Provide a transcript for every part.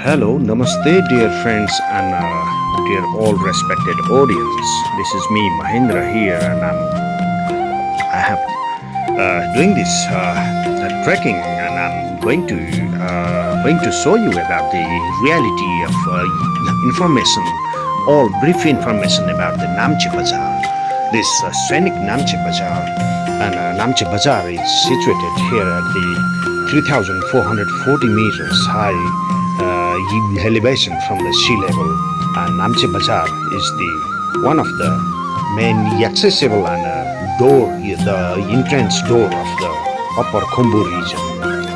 Hello, namaste, dear friends and dear all respected audience. This is me, Mahendra here, and I have doing this trekking, and I'm going to show you about the reality of information, all brief information about the Namche Bazar. This scenic Namche Bazar, and Namche Bazar is situated here at the 3,440 meters high elevation from the sea level, and Namche Bazar is the one of the main accessible and the entrance door of the upper Khumbu region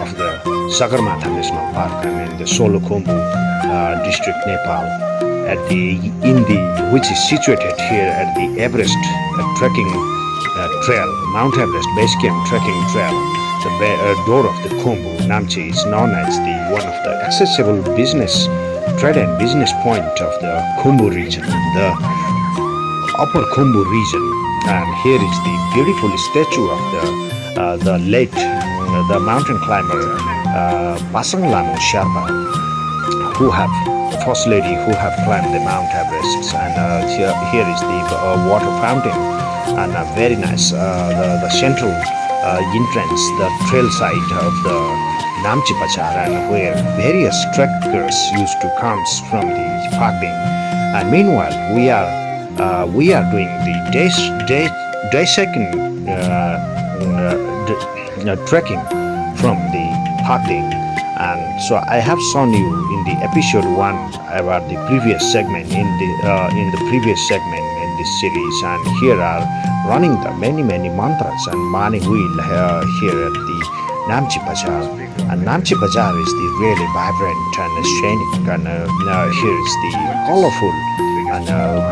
of the Sagarmatha National Park and in the Solukhumbu district, Nepal, which is situated here at the Everest trekking trail, Mount Everest Base Camp trekking trail. The door of the Khumbu, Namche, is known as the one of the accessible trade and business point of the Khumbu region, the upper Khumbu region. And here is the beautiful statue of the late the mountain climber Pasang Lamu Sherpa, the first lady who have climbed the Mount Everest. And here is the water fountain, and very nice the central entrance, the trail site of the Namche Bazar, and where various trekkers used to come from the parking. And meanwhile, we are doing the day second trekking from the parking. And so I have shown you in the episode 1 about the previous segment in the previous segment in this series, and here are running the many mantras and mani wheel here at the Namche Bazar. And Namche Bazar is the really vibrant and scenic, and here is the colorful and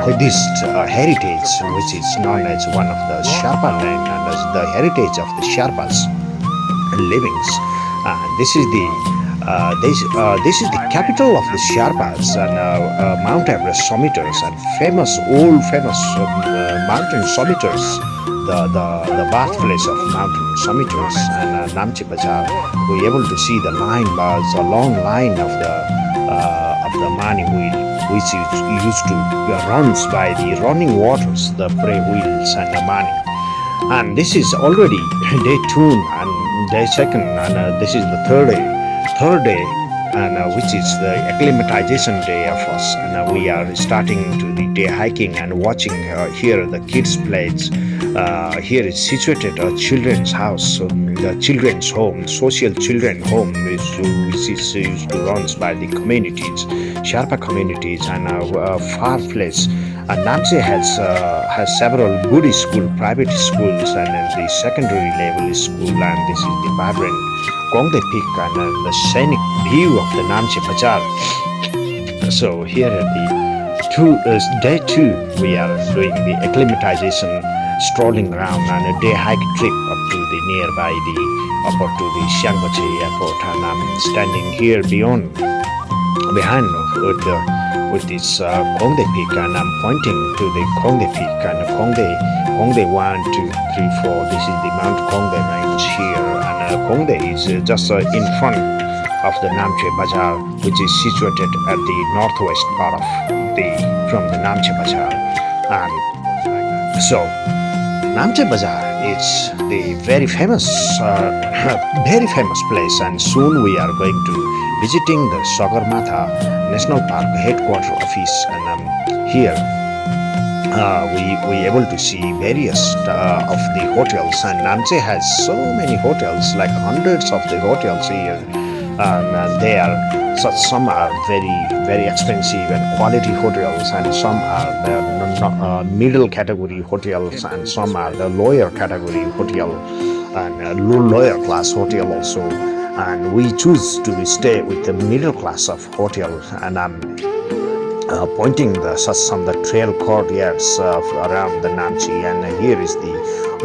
Buddhist heritage, which is known as one of the Sherpa land, and as the heritage of the Sherpas livings. This is the capital of the Sherpas and Mount Everest summiters and famous mountain summiters, the birthplace of mountain summiters. And Namche Bazar, we are able to see the long line of the Mani wheel, which is used to runs by the running waters, the prey wheels and the Mani. And this is already day 2 and day 2, and this is the third day, and which is the acclimatization day of us. And we are starting to the day hiking and watching here the kids' plays. Here is situated a children's house, the children's home, social children home, which is used to runs by the communities, Sherpa communities, and far place. Namche has several good school, private schools, and the secondary level school. And this is the vibrant Gongde Peak and the scenic view of the Namche Bazar. So here at the day 2, we are doing the acclimatization, strolling around, and a day hike trip up to the nearby upper to the Xiangbache airport. And I'm standing here behind with this Gongde Peak, and I'm pointing to the Gongde Peak, and Gongde 1, 2, 3, 4. This is the Mount Gongde range here, and Gongde is just in front of the Namche Bazar, which is situated at the northwest part from the Namche Bazar. And so Namche Bazar is the very famous place, and soon we are going to visiting the Sagarmatha National Park Headquarter office. And here we able to see various of the hotels, and Namche has so many hotels, like hundreds of the hotels here. Some are very expensive and quality hotels, and some are the middle category hotels, and some are the lower category hotel and lower class hotel also. And we choose to stay with the middle class of hotel. And I'm pointing some the trail courtyards around the Namche. And here is the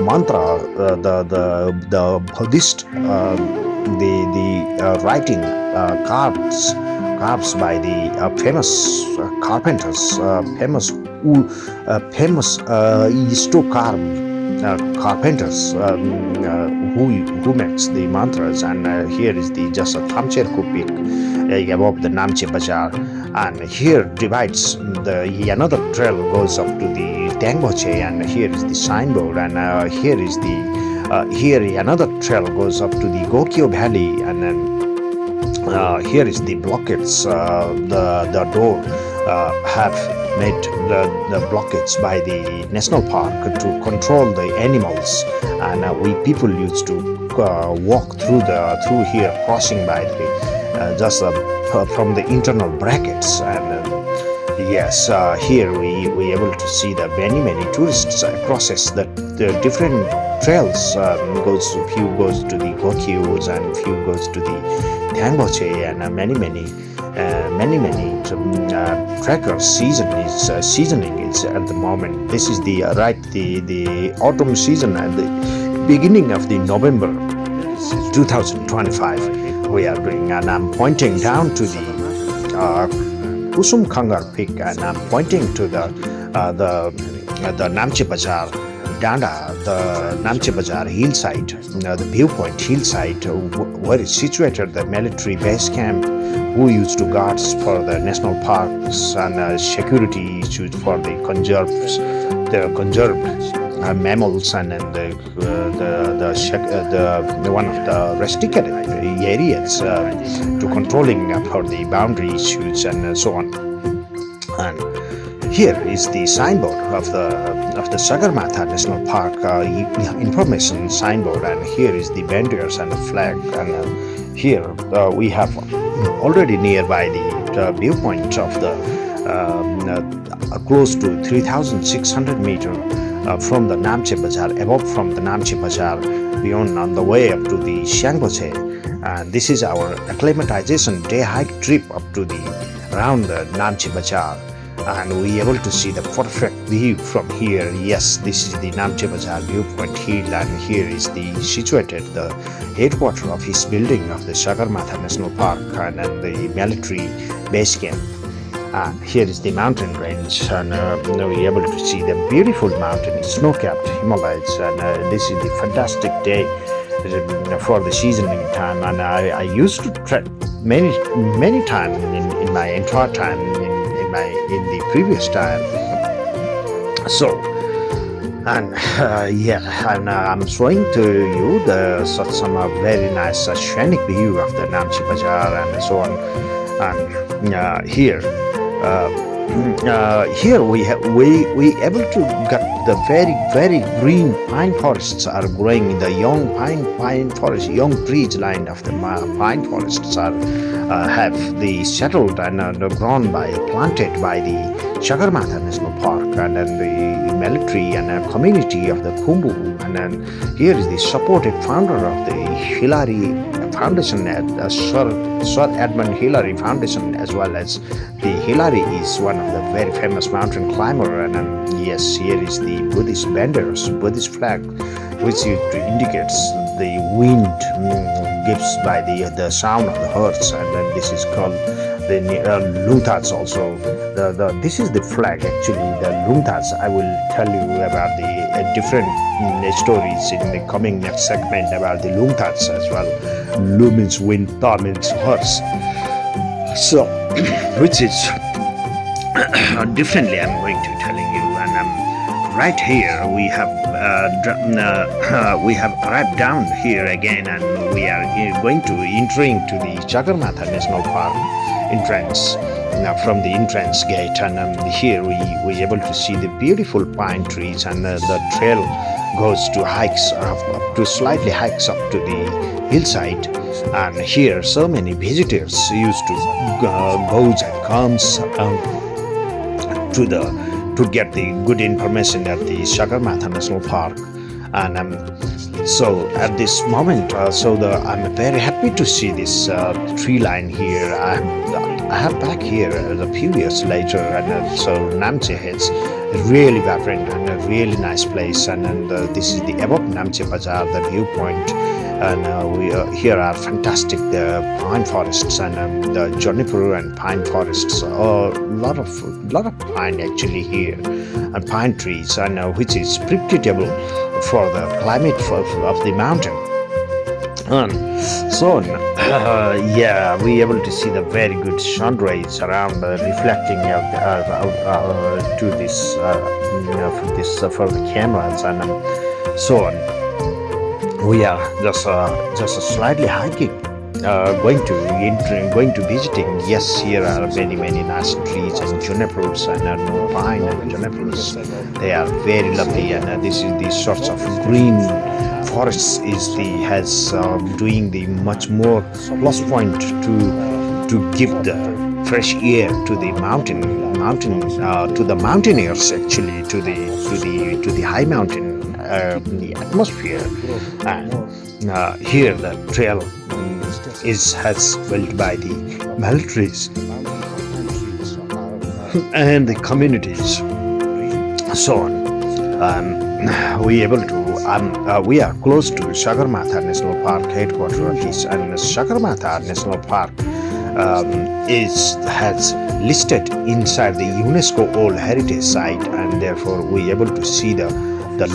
mantra, the Buddhist writing carved by the famous carpenters, famous stone carved carpenters who makes the mantras, and here is the just a Thamcher Peak above the Namche Bazar, and here divides the another trail goes up to the Tangboche, and here is the signboard, and here is the here another trail goes up to the Gokyo Valley, and then here is the blockades. The door have made the blockades by the national park to control the animals, and we people used to walk through here, crossing by the just from the internal brackets, and yes, here we able to see the many tourists crosses the different trails. Few goes to the Gokyos, and few goes to the Tangboche, and many trekkers seasoning is at the moment. This is the the autumn season at the beginning of the November 2025 we are doing, and I'm pointing down to the Kusum Kangar Peak, and I'm pointing to the Namche Bazar Danda, the Namche Bazar hillside, the viewpoint hillside, where is situated the military base camp, who used to guards for the national parks, and security issues for the conserved mammals, and then the one of the restricted areas to controlling for the boundary issues and so on. And here is the signboard of the Sagarmatha National Park information signboard, and here is the banners and the flag, and here we have already nearby the viewpoint of the close to 3,600 meters from the Namche Bazar, above from the Namche Bazar, beyond on the way up to the Shangboche. And this is our acclimatization day hike trip up to the around the Namche Bazar, and we able to see the perfect view from here. Yes, this is the Namche Bazar viewpoint hill, and here is the situated the headquarter of his building of the Sagarmatha National Park, and the military base camp. Here is the mountain range, and we able to see the beautiful mountain, snow-capped Himalayas, and this is the fantastic day for the seasoning time. And I used to trek many times in my entire time in the previous time. So, and I'm showing to you some very nice scenic view of the Namche Bazar and so on. And here we able to get the very green pine forests are growing. The young pine forest, young trees line of the pine forests are have the settled and grown planted by the Sagarmatha National Park, and then the military and community of the Khumbu, and then here is the supported founder of the Hillary Foundation, Sir Edmund Hillary Foundation, as well as the Hillary is one of the very famous mountain climber, and yes, here is the Buddhist banners, Buddhist flag, which indicates the wind gives by the sound of the herds, and then this is called the Luntats also. This is the flag actually, the Luntats. I will tell you about the different stories in the coming next segment about the Luntats as well. Lu means wind, Ta means horse. So, which is differently I'm going to telling you, and right here we have arrived down here again, and we are going to entering to the Sagarmatha National Park entrance. Now from the entrance gate, and here we able to see the beautiful pine trees, and the trail goes to hikes up to slightly hikes up to the hillside, and here so many visitors used to goes and comes to get the good information at the Sagarmatha National Park. And so at this moment, I'm very happy to see this tree line here. I have back here a few years later, and so Namche is really vibrant and a really nice place. And this is the above Namche Bazar, the viewpoint and here are fantastic pine forests, and the juniper and pine forests. A lot of pine actually here, and pine trees, and which is predictable for the climate of the mountain. And so yeah, we able to see the very good sun rays around, reflecting to this for the cameras, and so on. We are just slightly hiking, going to visiting. Yes, here are many nice trees and junipers and pine and junipers. They are very lovely, and this is the sorts of green forests has doing the much more plus point to give the fresh air to the mountain to the mountaineers, actually, to the high mountain the atmosphere. And here the trail has built by the militaries and the communities, so on. We are close to Sagarmatha National Park headquarter office, and Sagarmatha National Park has listed inside the UNESCO World Heritage Site, and therefore we able to see the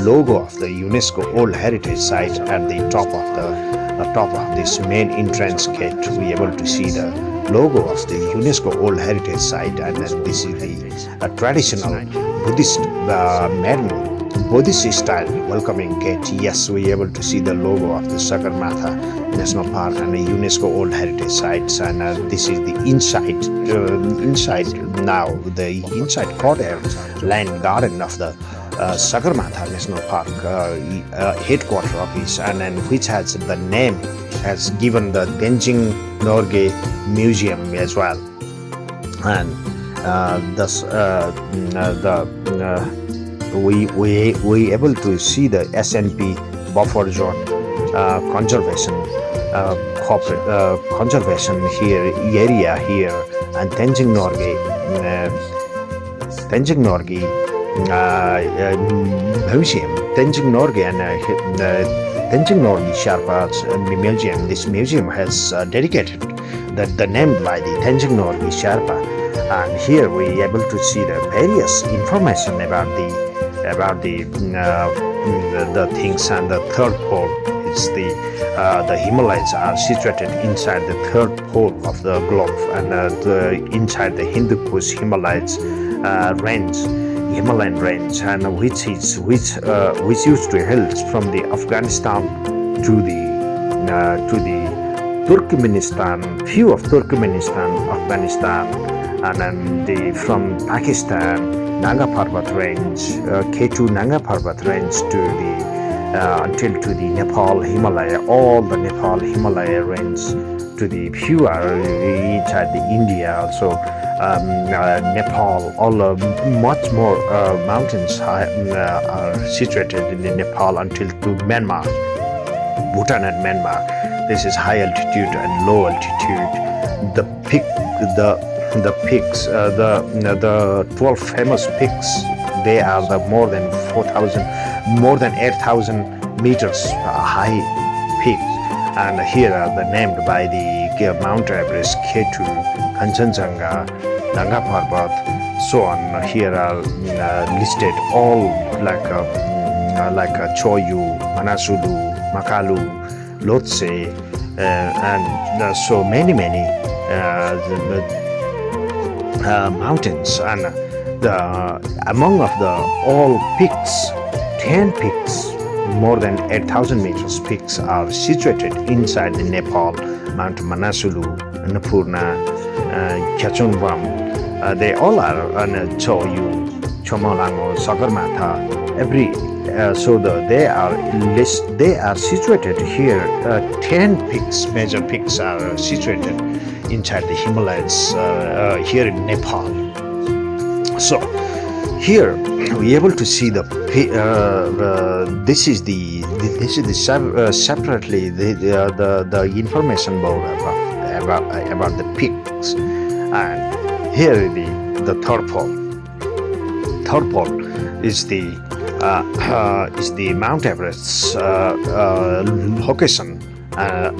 logo of the UNESCO World Heritage Site at the top of this main entrance gate. We able to see the logo of the UNESCO World Heritage Site, and this is the traditional Buddhist style welcoming gate. Yes, we able to see the logo of the Sagarmatha National Park and the UNESCO World Heritage Sites, and this is the inside courtyard land garden of the Sagarmatha National Park headquarter office, and which has the name has given the Tenzing Norgay Museum as well. And thus we able to see the SNP buffer zone conservation area here, and Tenzing Norgay Museum, Tenzing Norgay and Tenzing Norgay Sherpas Museum. This museum has dedicated the name by the Tenzing Norgay Sherpa, and here we able to see the various information about the things. And the third pole, it's the Himalayas are situated inside the third pole of the globe, and inside the Hindu Kush Himalayas Himalayan range, and which used to hills from the Afghanistan to the Turkmenistan, few of Turkmenistan, Afghanistan, and then from Pakistan Nanga Parbat range, K2 Nanga Parbat range to the until to the Nepal Himalaya, all the Nepal Himalaya range to the few are inside the India also. Nepal, all much more mountains are situated in the Nepal until to Myanmar, Bhutan and Myanmar. This is high altitude and low altitude. The peaks, the 12 famous peaks, they are the more than 8,000 meters high peaks, and here are the named by the Mount Everest, K2, Kanchenjunga, Nanga Parbat, so on. Here are listed all like Choyu, Manasulu, Makalu, Lhotse, and so many mountains. And among of the all peaks, 10 peaks, more than 8,000 meters peaks are situated inside the Nepal. Mount Manasulu, Annapurna, Kachungbam, they all are on Choyu, Chomolango, Sagarmatha. They are situated here. 10 peaks, major peaks, are situated inside the Himalayas here in Nepal. So here we able to see this is the separately the information board about the peaks, and here the third pole. Third pole is the Mount Everest's location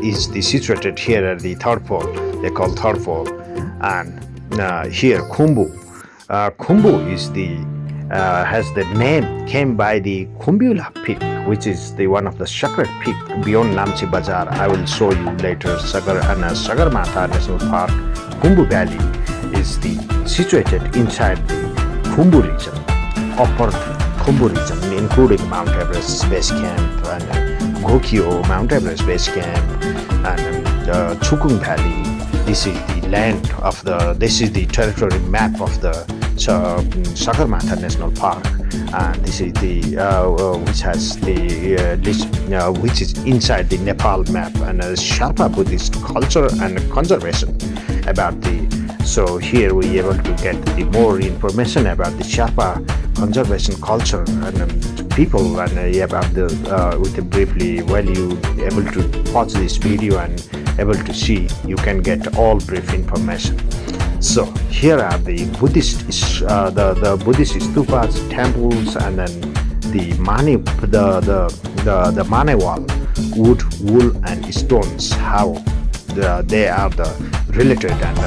is situated here at the third pole. They call third pole, and here Khumbu. Khumbu is the has the name came by the Khumbula peak, which is the one of the sacred peak beyond Namche Bazar. I will show you later. Sagarmatha National Park, Khumbu Valley, is situated inside the Khumbu region, upper Khumbu region, including Mount Everest Base Camp and Gokyo Mount Everest Base Camp and Chukung Valley. This is the land of this is the territory map of the Sagarmatha National Park, and this is the which has the which is inside the Nepal map, and Sherpa Buddhist culture and conservation about the. So here we able to get the more information about the Sherpa conservation culture and people, and about the with a briefly. While you able to watch this video and able to see, you can get all brief information. So here are the Buddhist the Buddhist stupas, temples, and then the mane wall, wood, wool, and stones. How they are related, and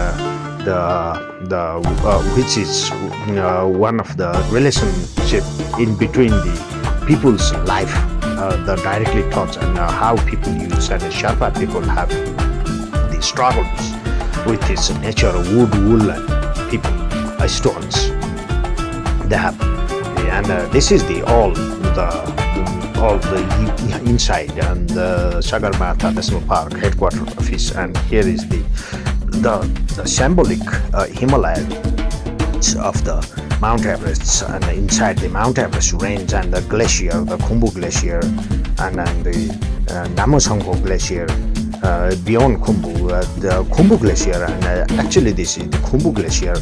which is one of the relationship in between the people's life, the directly touch, and how people use, and the Sherpa people have the struggles with this nature, wood, wool, and people, stones. They have, and this is the all the inside and the Sagarmatha National Park headquarter office, and here is the symbolic Himalayas of the Mount Everest, and inside the Mount Everest range and the glacier, the Khumbu Glacier, and then the Namche Glacier. Beyond Khumbu, the Khumbu Glacier, and actually this is the Khumbu Glacier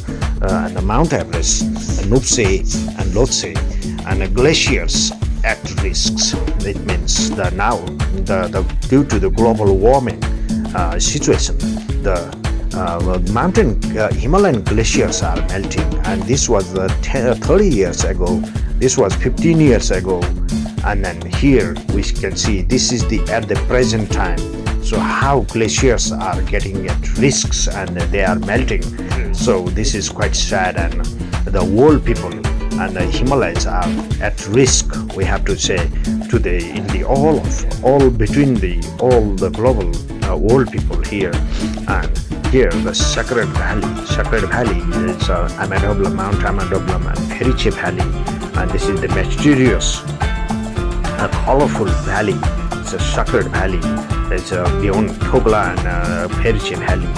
and the Mount Everest, Nuptse and Lhotse, and the glaciers at risks. It means that now, due to the global warming situation, the mountain Himalayan glaciers are melting, and this was 30 years ago. This was 15 years ago, and then here we can see this is at the present time. So how glaciers are getting at risks and they are melting. So this is quite sad, and the world people and the Himalayas are at risk, we have to say, to all between all the global world people here. And here the Sacred Valley is Mount Amadoblam and Periche Valley, and this is the mysterious, colorful valley. It's a sacred valley. It's beyond Thogla and Periche Valley,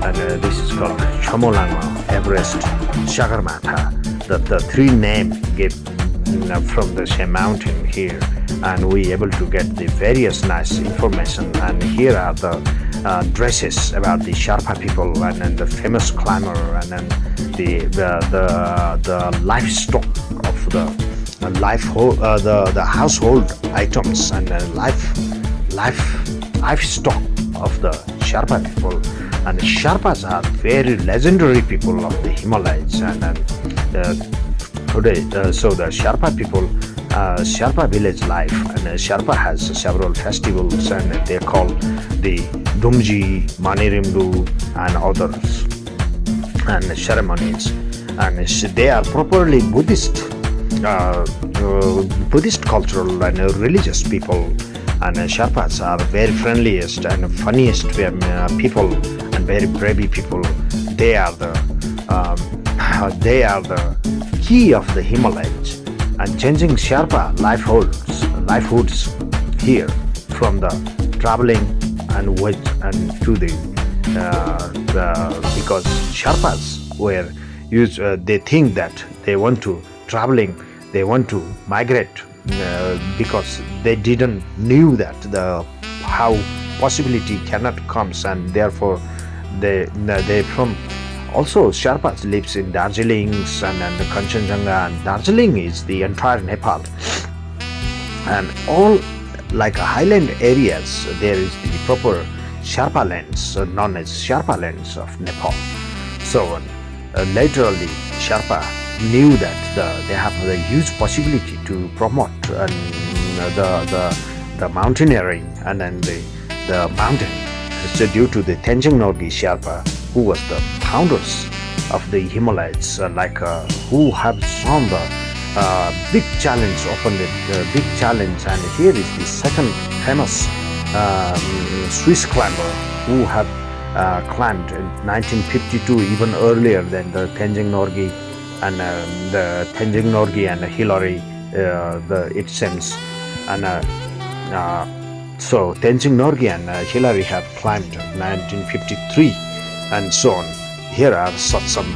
and this is called Chamolanga, Everest, Sagarmatha. The three names get from the same mountain here, and we able to get the various nice information. And here are the dresses about the Sherpa people, and then the famous climber, and then the livestock of the household items, and livestock of the Sherpa people. And the Sherpas are very legendary people of the Himalayas, and today, so the Sherpa people, Sherpa village life, and Sherpa has several festivals, and they call the Dumji, Manirimdu, and others, and ceremonies, and they are properly Buddhist cultural and religious people. And Sherpas are very friendliest and funniest people, and very brave people. They are the key of the Himalayas, and changing Sherpa livelihoods here from the traveling and to the because Sherpas were used. They think that they want to migrate. Because they didn't knew that how possibility cannot comes, and therefore they from also Sherpas lives in Darjeeling and the Kanchenjunga, and Darjeeling is the entire Nepal, and all like highland areas there is the proper Sherpa lands known as Sherpa lands of Nepal. So laterally Sherpa knew that they have the huge possibility to promote the mountaineering, and then the mountain. So due to the Tenzing Norgay Sherpa, who was the founders of the Himalayas, who have shown the big challenge, opened the big challenge. And here is the second famous Swiss climber who have climbed in 1952, even earlier than the Tenzing Norgay and the Tenzing Norgay and Hillary. It seems, and so Tenzing Norgay and Hillary have climbed 1953 and so on. Here are such some.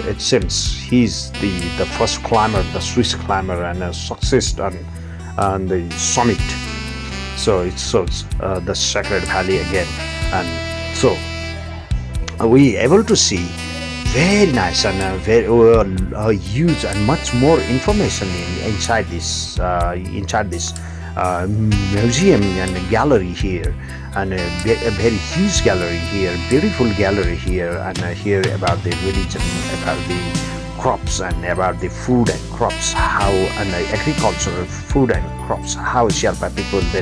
It seems he's the first climber, the Swiss climber, and success on the summit. So it shows the Sacred Valley again, and so we able to see very nice and very huge and much more information inside this museum and gallery here, and a very huge gallery here, beautiful gallery here, and here about the religion, about the crops, and about the food and crops, how and agricultural food and crops, how Sherpa people they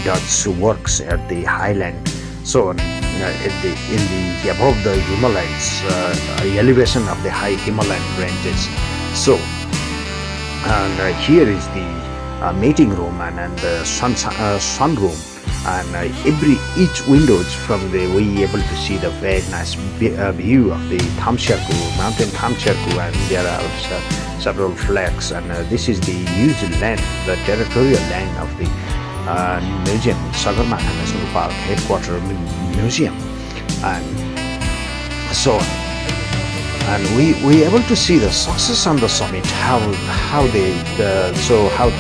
does works at the highland. So in the above the Himalayas, elevation of the high Himalayan ranges. So and here is the meeting room and the sun room, and each windows from the we able to see the very nice view of the mountain Thamcherku, and there are several flags, and this is the huge land, the territorial land of the museum, Sagarmatha National Park Headquarter Museum, and so on. And we able to see the success on the summit, how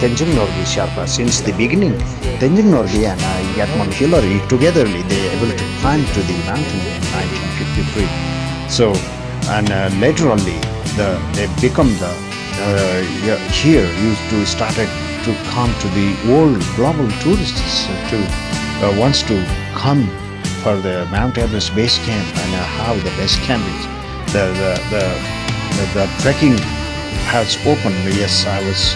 Tenzing Norgay Sherpa since the beginning, Tenzing Norgay and Yatman Hillary togetherly they able to climb to the mountain in 1953. So and later only they become the here used to started to come to the world global tourists to wants to come for the Mount Everest base camp, and how the base camp is. The trekking has opened. Yes, I was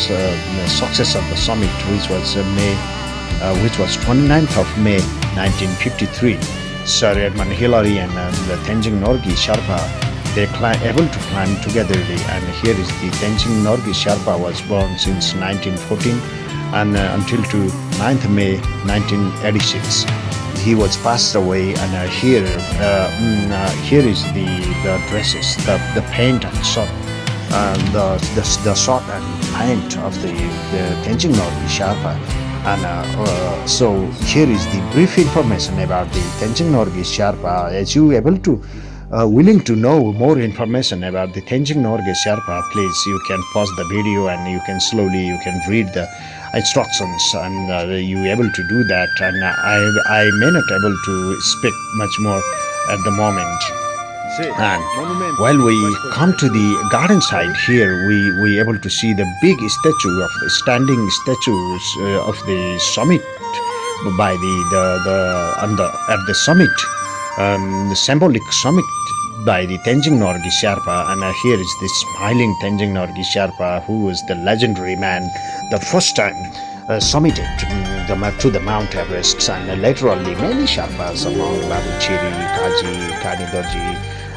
the success of the summit, which was which was 29th of May 1953. Sir Edmund Hillary and the Tenzing Norgay Sherpa, they able to climb togetherly. And here is the Tenzing Norgay Sherpa was born since 1914 and until to 9th May 1986. He was passed away, and here is the dresses, the paint and shot, the shot and paint of the Tenzing Norgay Sherpa. And so here is the brief information about the Tenzing Norgay Sherpa. As you able to willing to know more information about the Tenzing Norgay Sherpa, please you can pause the video and you can read the instructions, and you able to do that. And I may not able to speak much more at the moment. And while we come to the garden side here, we able to see the big standing statues of the summit by at the summit, the symbolic summit by the Tenzing Norgay Sherpa. And here is the smiling Tenzing Norgay Sherpa, who is the legendary man, the first time summited to the Mount Everest. And later on many Sherpas among Babuchiri, Kaji, Kanidorji,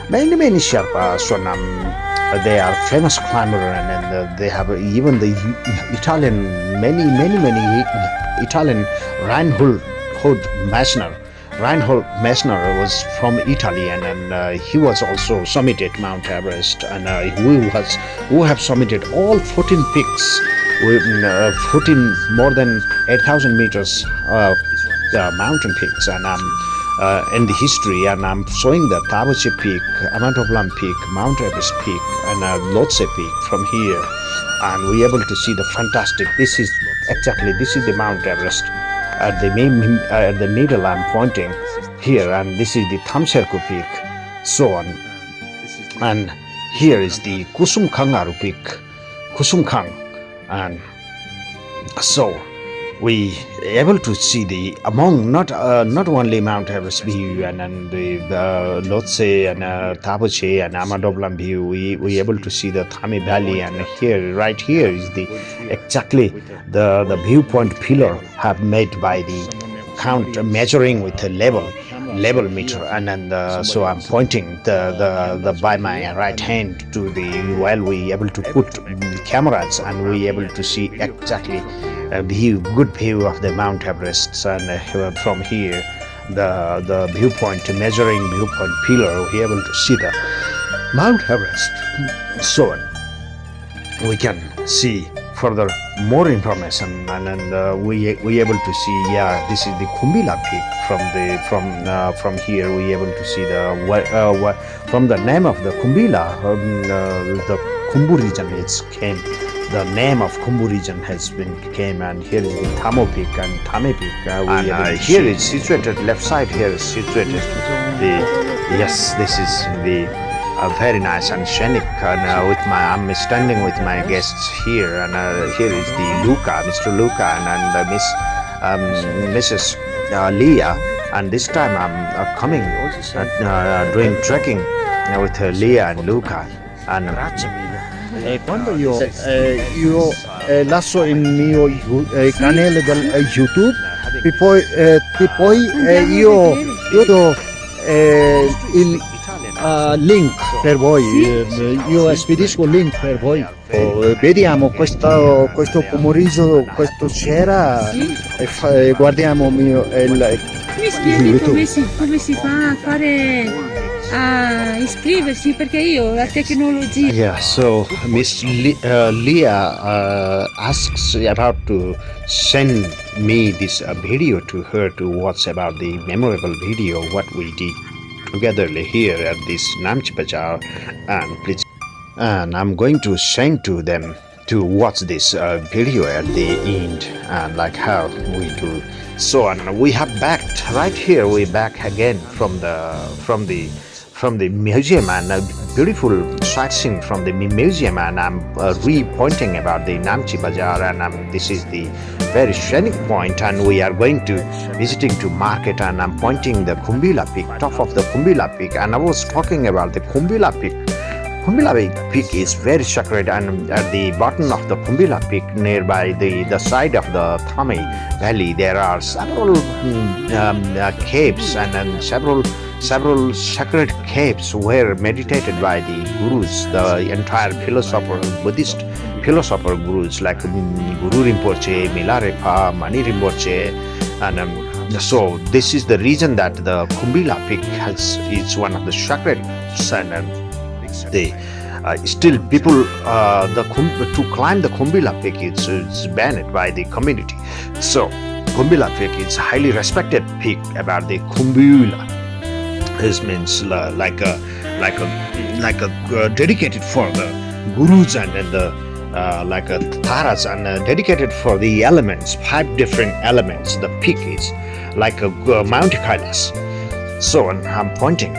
many Sherpas, Sonam, they are famous climber, and they have even the Italian, many Italian Reinhold Messner was from Italy, and he was also summited Mount Everest, and who have summited all 14 peaks with 14 more than 8,000 meters mountain peaks, and in the history. And I'm showing the Tabache Peak, Amatoblam Peak, Mount Everest Peak, and Lhotse Peak from here, and we able to see the fantastic. This is the Mount Everest. At the middle I'm pointing here, and this is the Thamcherku Peak, so on. And here is the Kusumkhangaru Peak, Kusumkhang, and so we able to see the among not only Mount Everest view and the Lhotse and Tabache and Amadoblam view, we able to see the Thami Valley. And here, right here is the exactly the viewpoint pillar have made by the count measuring with a level meter, and then so I'm pointing the by my right hand to the while we able to put the cameras, and we able to see exactly a good view of the Mount Everest, and from here the viewpoint measuring viewpoint pillar we able to see the Mount Everest. So we can see further more information, and then we able to see, yeah, this is the Khumbila peak. From here we able to see the from the name of the Khumbila, the Khumbu region it's came. The name of Khumbu region has been came, and here is the Thamo peak and Thame peak. Here is situated left side. Here is situated this is the very nice and scenic, and I'm standing with my guests here, and here is the Mr. Luca, and Mrs. Leah, and this time I'm coming doing trekking with Leah and Luca, and quando io lascio il mio canale del YouTube e poi io do il link per voi, io spedisco il link per voi. Vediamo questo pomeriggio, questa sera, e guardiamo il come si fa a fare a iscriversi, perché io la tecnologia. Yeah, so Miss Leah asks about to send me this video to her to watch about the memorable video what we did together here at this Namche Bazar, and I'm going to send to them to watch this video at the end, and like how we do. So, and we have backed right here. We back again from the museum, and a beautiful sightseeing from the museum, and I'm re-pointing about the Namche Bazar, and this is the very scenic point, and we are going to visiting to market, and I'm pointing the Khumbila peak, top of the Khumbila peak, and I was talking about the Khumbila peak. Khumbila peak is very sacred, and at the bottom of the Khumbila peak, nearby the side of the Thame Valley, there are several caves, and then several sacred caves were meditated by the gurus, the entire Buddhist philosopher gurus like Guru Rinpoche, Milarepa, Mani Rinpoche, and so this is the reason that the Khumbila peak is one of the sacred, and they still people to climb the Khumbila peak it's banned by the community. So Khumbila peak is highly respected peak about the Khumbula. This means like a dedicated for the gurus, and then the like a taras, and dedicated for the elements, 5 different elements. The peak is like a Mount Kailas. So, and I'm pointing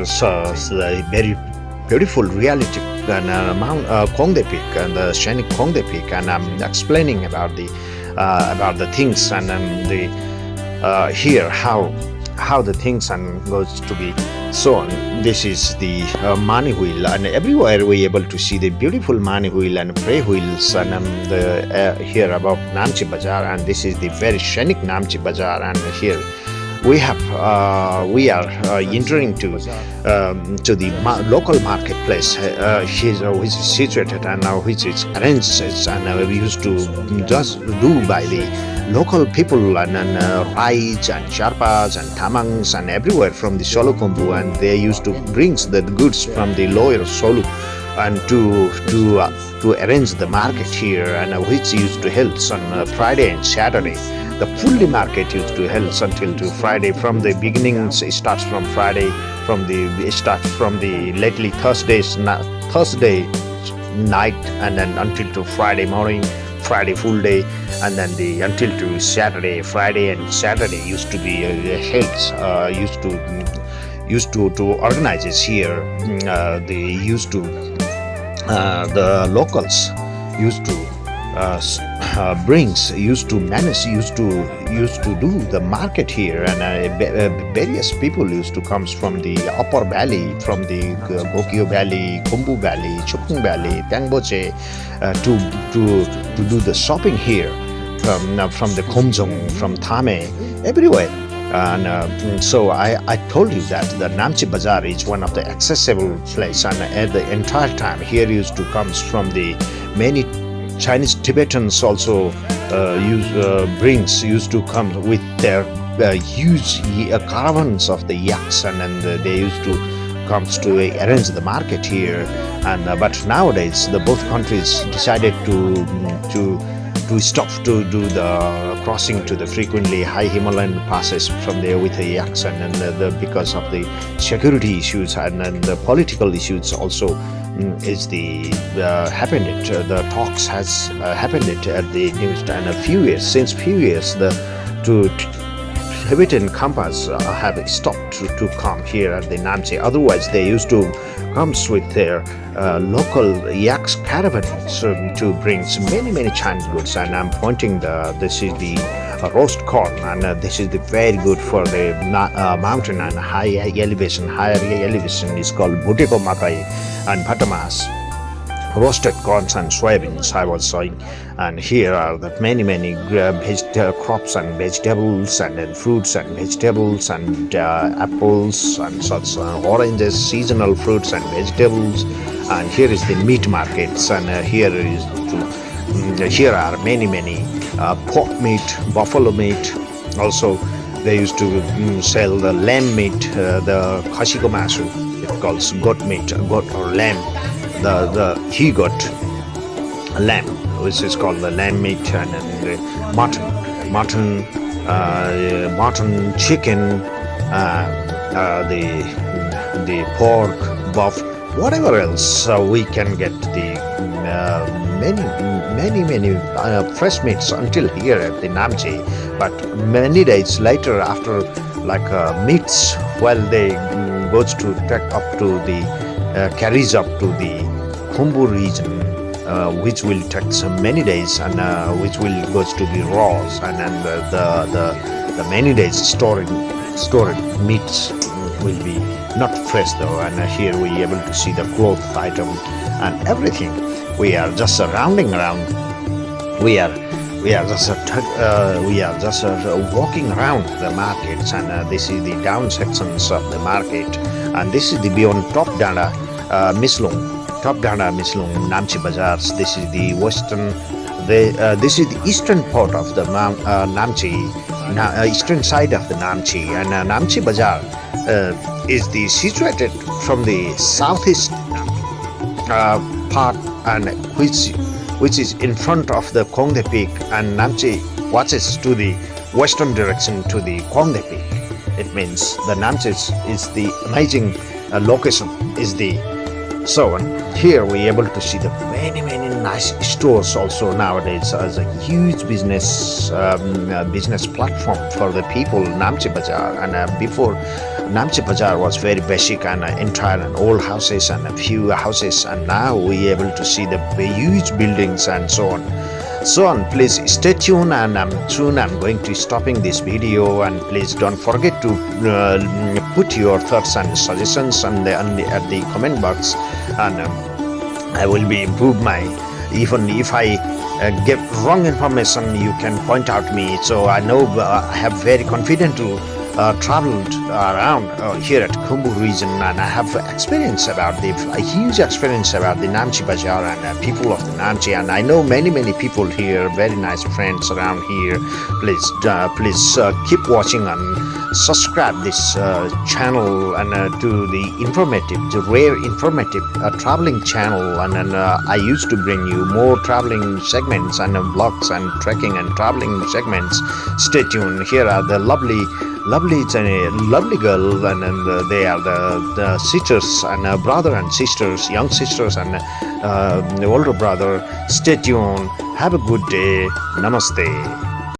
so the very beautiful reality and Mount Kongde peak and the scenic Kongde peak, and I'm explaining about the things, and the here how the things and goes to be. So this is the money wheel, and everywhere we able to see the beautiful money wheel and pray wheels, and the here about Namche Bazar, and this is the very scenic Namche Bazar, and here we are entering to the local marketplace which is situated and which is arranged, and we used to just do by the local people, and Rais and Sherpas and Tamangs and everywhere from the Solukhumbu, and they used to bring the goods from the lower Solu and to arrange the market here, and which used to held on Friday and Saturday. The fully market used to held until to Friday. From the beginnings, it starts from Friday. It starts from the lately Thursday night, and then until to Friday morning, Friday full day, and then until to Saturday. Friday and Saturday used to be held. Used to organize it here. They used to the locals used to used to manage, used to do the market here, and various people used to come from the upper valley, from the Gokyo Valley, Khumbu Valley, Chukung Valley, Tangboche, to do the shopping here. from the Khumbu, from Thame, everywhere. And so I told you that the Namche Bazar is one of the accessible place, and at the entire time here used to comes from the many Chinese Tibetans also used to come with their huge caravans of the yaks, and then they used to comes to arrange the market here. And but nowadays the both countries decided to stop to do the crossing to the frequently high Himalayan passes from there with the yaks, and then because of the security issues and then the political issues also is the happened it the talks has happened it at the news. And since few years the to Tibetan compass have stopped to come here at the Namche. Otherwise they used to comes with their local yaks caravans to bring many Chinese goods. And I'm pointing this is the roast corn, and this is the very good for the mountain and higher elevation is called buteko makai and patamas, roasted corns and soybeans I was saying. And here are the many crops and vegetables, and then fruits and vegetables and apples and such, oranges, seasonal fruits and vegetables. And here is the meat markets, and here are many pork meat, buffalo meat. Also they used to sell the lamb meat, the khasiko masu, it calls goat meat, goat or lamb, the he goat lamb, which is called the lamb meat, and then the mutton, chicken, the pork, buff, whatever else we can get the many fresh meats until here at the Namche. But many days later, after meats, while they goes to trek up to the carries up to the Khumbu region, which will take so many days, and which will goes to be raw, and then the many days stored meats will be not fresh though. And here we are able to see the cloth item and everything. We are just rounding around. We are just walking around the markets, and this is the down sections of the market, and this is the beyond Top Danda Mislung Namche Bazars. This is the western. This is the eastern part of the Namche, eastern side of the Namche, and Namche Bazar is situated from the southeast part, and which is in front of the Kongde Peak, and Namche watches to the western direction to the Kongde Peak. It means the Namche is the amazing location is the. So here we are able to see the many nice stores also nowadays as a huge business platform for the people. Namche Bazar, and before Namche Bazar was very basic and entire and old houses and a few houses, and now we are able to see the huge buildings and so on. Please stay tuned, and soon I'm going to stopping this video, and please don't forget to put your thoughts and suggestions at the comment box, and I will be improve my, even if I give wrong information you can point out me, so I know I have very confident to traveled around here at Khumbu region, and I have experience about a huge experience about the Namche Bazar and people of the Namche, and I know many people here, very nice friends around here. Please keep watching and subscribe this channel, and to the rare informative traveling channel, and then I used to bring you more traveling segments and vlogs and trekking and traveling segments. Stay tuned. Here are the lovely it's a lovely girl, and they are the sisters and brother and sisters, young sisters and the older brother. Stay tuned. Have a good day. Namaste.